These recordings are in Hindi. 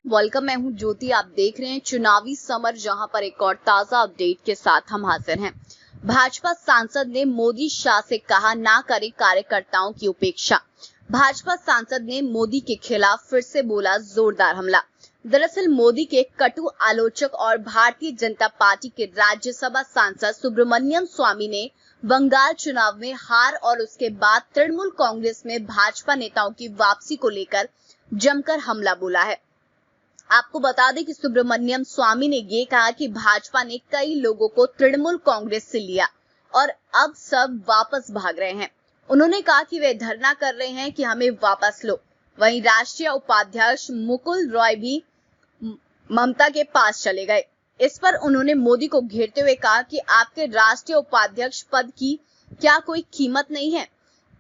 वेलकम, मैं हूं ज्योति। आप देख रहे हैं चुनावी समर, जहां पर एक और ताजा अपडेट के साथ हम हाजिर हैं। भाजपा सांसद ने मोदी शाह से कहा, ना करें कार्यकर्ताओं की उपेक्षा। भाजपा सांसद ने मोदी के खिलाफ फिर से बोला जोरदार हमला। दरअसल मोदी के कटु आलोचक और भारतीय जनता पार्टी के राज्यसभा सांसद सुब्रमण्यम स्वामी ने बंगाल चुनाव में हार और उसके बाद तृणमूल कांग्रेस में भाजपा नेताओं की वापसी को लेकर जमकर हमला बोला है। आपको बता दें कि सुब्रमण्यम स्वामी ने ये कहा कि भाजपा ने कई लोगों को तृणमूल कांग्रेस से लिया और अब सब वापस भाग रहे हैं। उन्होंने कहा कि वे धरना कर रहे हैं कि हमें वापस लो। वहीं राष्ट्रीय उपाध्यक्ष मुकुल रॉय भी ममता के पास चले गए। इस पर उन्होंने मोदी को घेरते हुए कहा कि आपके राष्ट्रीय उपाध्यक्ष पद की क्या कोई कीमत नहीं है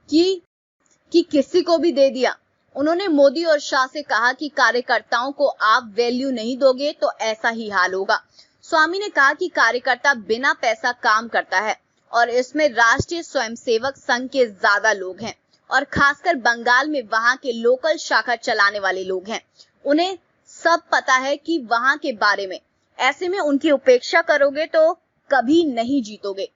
कि किसी को भी दे दिया। उन्होंने मोदी और शाह से कहा कि कार्यकर्ताओं को आप वैल्यू नहीं दोगे तो ऐसा ही हाल होगा। स्वामी ने कहा कि कार्यकर्ता बिना पैसा काम करता है और इसमें राष्ट्रीय स्वयंसेवक संघ के ज्यादा लोग हैं और खासकर बंगाल में वहां के लोकल शाखा चलाने वाले लोग हैं। उन्हें सब पता है कि वहां के बारे में। ऐसे में उनकी उपेक्षा करोगे तो कभी नहीं जीतोगे।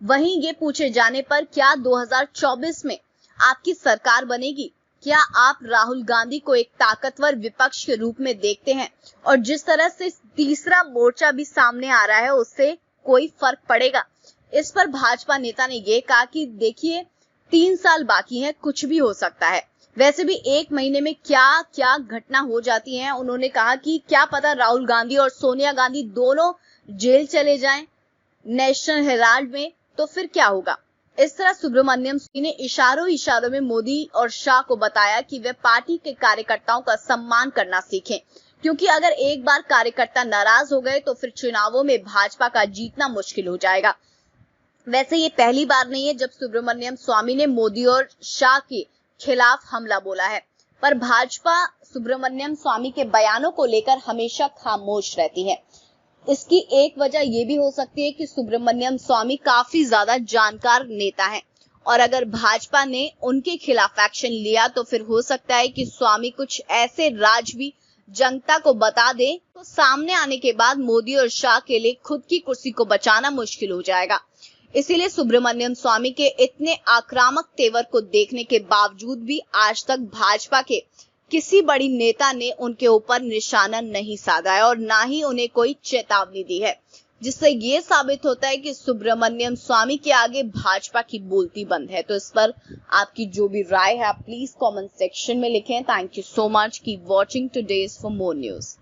वहीं ये पूछे जाने पर क्या 2024 में आपकी सरकार बनेगी, क्या आप राहुल गांधी को एक ताकतवर विपक्ष के रूप में देखते हैं और जिस तरह से तीसरा मोर्चा भी सामने आ रहा है उससे कोई फर्क पड़ेगा। इस पर भाजपा नेता ने यह कहा कि देखिए 3 साल बाकी है, कुछ भी हो सकता है। वैसे भी 1 महीने में क्या क्या घटना हो जाती है। उन्होंने कहा कि क्या पता राहुल गांधी और सोनिया गांधी दोनों जेल चले जाएं नेशनल हेराल्ड में, तो फिर क्या होगा। इस तरह सुब्रमण्यम ने इशारों में मोदी और शाह को बताया कि वे पार्टी के कार्यकर्ताओं का सम्मान करना सीखें, क्योंकि अगर एक बार कार्यकर्ता नाराज हो गए तो फिर चुनावों में भाजपा का जीतना मुश्किल हो जाएगा। वैसे ये पहली बार नहीं है जब सुब्रमण्यम स्वामी ने मोदी और शाह के खिलाफ हमला बोला है, पर भाजपा सुब्रमण्यम स्वामी के बयानों को लेकर हमेशा खामोश रहती है। इसकी एक वजह यह भी हो सकती है कि सुब्रमण्यम स्वामी काफी ज्यादा जानकार नेता हैं और अगर भाजपा ने उनके खिलाफ एक्शन लिया तो फिर हो सकता है कि स्वामी कुछ ऐसे राज भी जनता को बता दे तो सामने आने के बाद मोदी और शाह के लिए खुद की कुर्सी को बचाना मुश्किल हो जाएगा। इसीलिए सुब्रमण्यम स्वामी के इतने आक्रामक तेवर को देखने के बावजूद भी आज तक भाजपा के किसी बड़ी नेता ने उनके ऊपर निशाना नहीं साधा है और ना ही उन्हें कोई चेतावनी दी है, जिससे ये साबित होता है कि सुब्रमण्यम स्वामी के आगे भाजपा की बोलती बंद है। तो इस पर आपकी जो भी राय है आप प्लीज कमेंट सेक्शन में लिखें। Thank you so much. Keep watching today's for more news.